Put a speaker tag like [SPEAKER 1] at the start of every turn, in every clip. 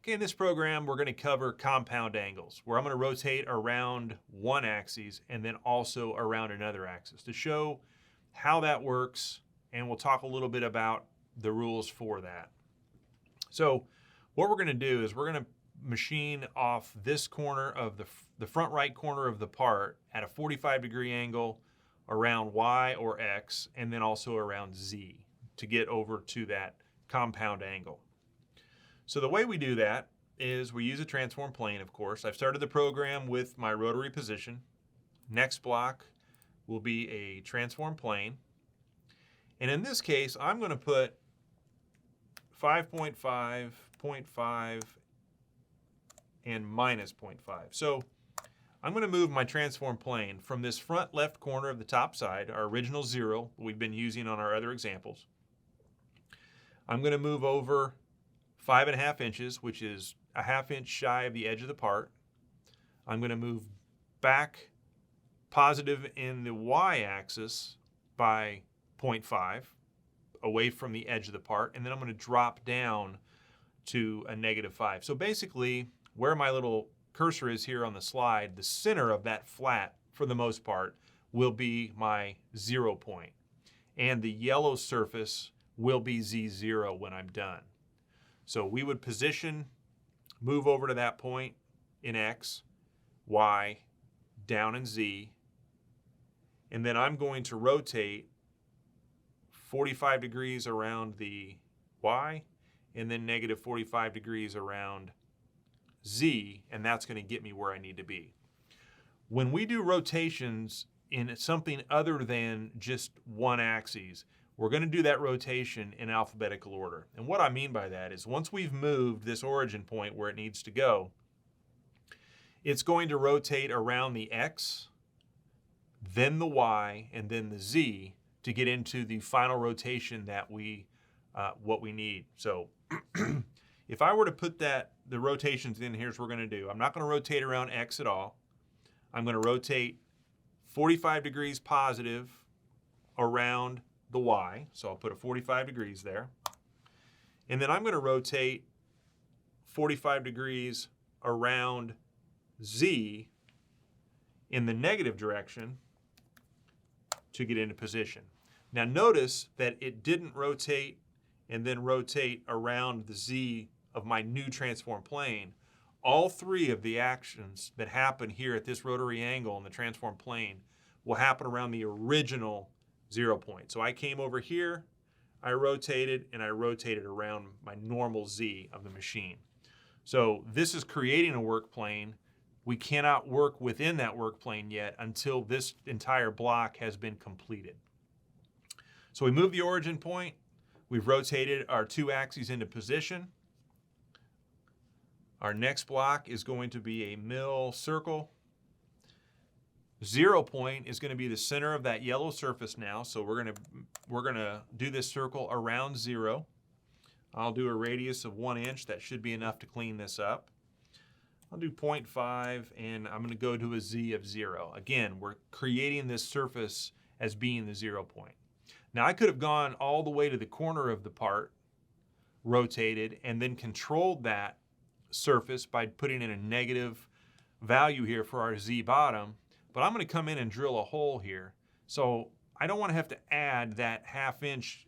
[SPEAKER 1] Okay, in this program, we're going to cover compound angles, where I'm going to rotate around one axis and then also around another axis to show how that works, and we'll talk a little bit about the rules for that. So what we're going to do is we're going to machine off this corner of the front right corner of the part at a 45-degree angle around Y or X, and then also around Z to get over to that compound angle. So the way we do that is we use a transform plane, of course. I've started the program with my rotary position. Next block will be a transform plane. And in this case, I'm going to put 5.5, 0.5, and minus 0.5. So I'm going to move my transform plane from this front left corner of the top side, our original 0 we've been using on our other examples. I'm going to move over 5.5 inches, which is a ½ inch shy of the edge of the part. I'm going to move back positive in the y-axis by 0.5 away from the edge of the part, and then I'm going to drop down to a -5. So basically, where my little cursor is here on the slide, the center of that flat, for the most part, will be my 0 point. And the yellow surface will be Z0 when I'm done. So we would position, move over to that point in X, Y, down in Z, and then I'm going to rotate 45 degrees around the Y, and then -45 degrees around Z, and that's going to get me where I need to be. When we do rotations in something other than just one axis, we're going to do that rotation in alphabetical order. And what I mean by that is once we've moved this origin point where it needs to go, it's going to rotate around the X, then the Y, and then the Z to get into the final rotation that what we need. So if I were to put the rotations in, here's what we're going to do. I'm not going to rotate around X at all. I'm going to rotate 45 degrees positive around the Y. So I'll put a 45 degrees there. And then I'm going to rotate 45 degrees around Z in the negative direction to get into position. Now notice that it didn't rotate and then rotate around the Z of my new transform plane. All three of the actions that happen here at this rotary angle in the transform plane will happen around the original 0 point. So I came over here, I rotated, and I rotated around my normal Z of the machine. So this is creating a work plane. We cannot work within that work plane yet until this entire block has been completed. So we move the origin point. We've rotated our two axes into position. Our next block is going to be a mill circle. 0 point is going to be the center of that yellow surface now. So we're going to do this circle around 0. I'll do a radius of 1 inch. That should be enough to clean this up. I'll do 0.5, and I'm going to go to a Z of 0. Again, we're creating this surface as being the 0 point. Now I could have gone all the way to the corner of the part, rotated, and then controlled that surface by putting in a negative value here for our Z bottom, but I'm going to come in and drill a hole here. So I don't want to have to add that ½ inch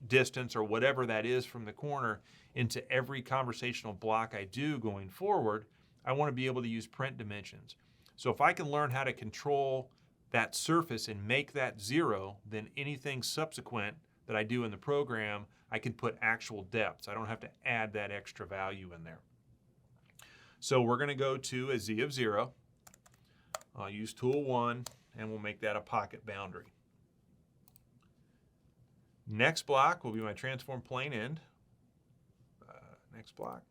[SPEAKER 1] distance or whatever that is from the corner into every conversational block I do going forward. I want to be able to use print dimensions. So if I can learn how to control that surface and make that 0, then anything subsequent that I do in the program, I can put actual depths. I don't have to add that extra value in there. So we're going to go to a Z of 0. I'll use tool 1, and we'll make that a pocket boundary. Next block will be my transform plane end. Next block.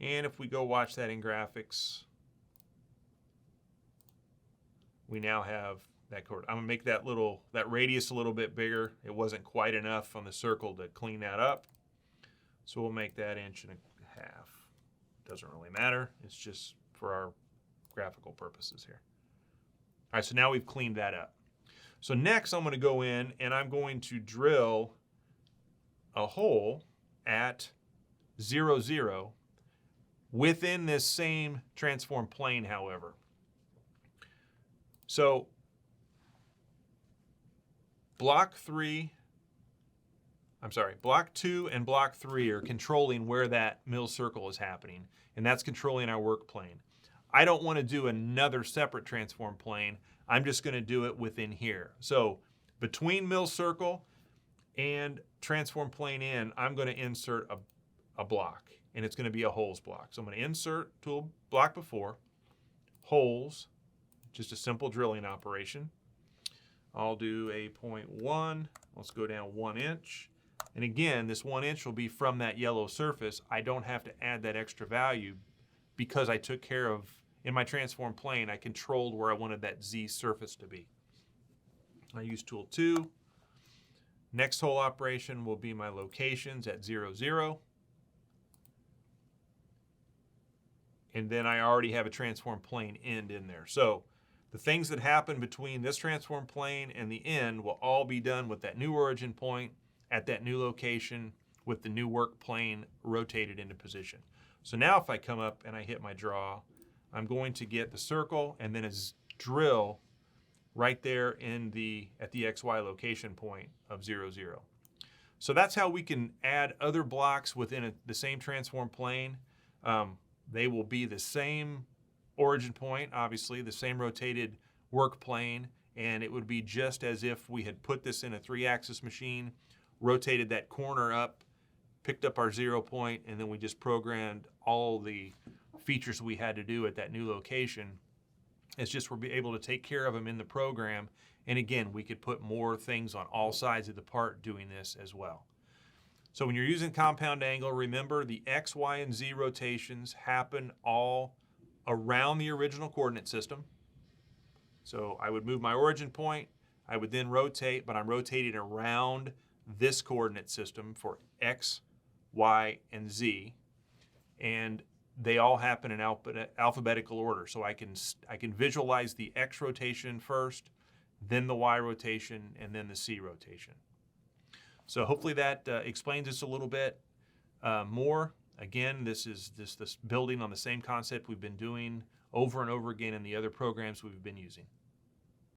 [SPEAKER 1] And if we go watch that in graphics, we now have that chord. I'm gonna make that radius a little bit bigger. It wasn't quite enough on the circle to clean that up. So we'll make that 1.5 inches. Doesn't really matter. It's just for our graphical purposes here. All right, so now we've cleaned that up. So next I'm gonna go in and I'm going to drill a hole at 0, 0 within this same transform plane, however. So block 2 and block 3 are controlling where that mill circle is happening, and that's controlling our work plane. I don't want to do another separate transform plane. I'm just going to do it within here. So between mill circle and transform plane in, I'm going to insert a block, and it's going to be a holes block. So I'm going to insert tool block before, holes, just a simple drilling operation. I'll do a 0.1. Let's go down 1 inch. And again, this 1 inch will be from that yellow surface. I don't have to add that extra value because I took care of, in my transform plane, I controlled where I wanted that Z surface to be. I use tool 2. Next hole operation will be my locations at 0, 0. And then I already have a transform plane end in there. So the things that happen between this transform plane and the end will all be done with that new origin point at that new location with the new work plane rotated into position. So now if I come up and I hit my draw, I'm going to get the circle and then a drill right there at the XY location point of 0, 0. So that's how we can add other blocks within the same transform plane. They will be the same origin point, obviously, the same rotated work plane, and it would be just as if we had put this in a 3-axis machine, rotated that corner up, picked up our 0 point, and then we just programmed all the features we had to do at that new location. It's just we'll be able to take care of them in the program, and again, we could put more things on all sides of the part doing this as well. So when you're using compound angle, remember the X, Y, and Z rotations happen all around the original coordinate system. So I would move my origin point, I would then rotate, but I'm rotating around this coordinate system for X, Y, and Z, and they all happen in alphabetical order. So I can visualize the X rotation first, then the Y rotation, and then the C rotation. So hopefully that explains this a little bit more. Again, this is this building on the same concept we've been doing over and over again in the other programs we've been using.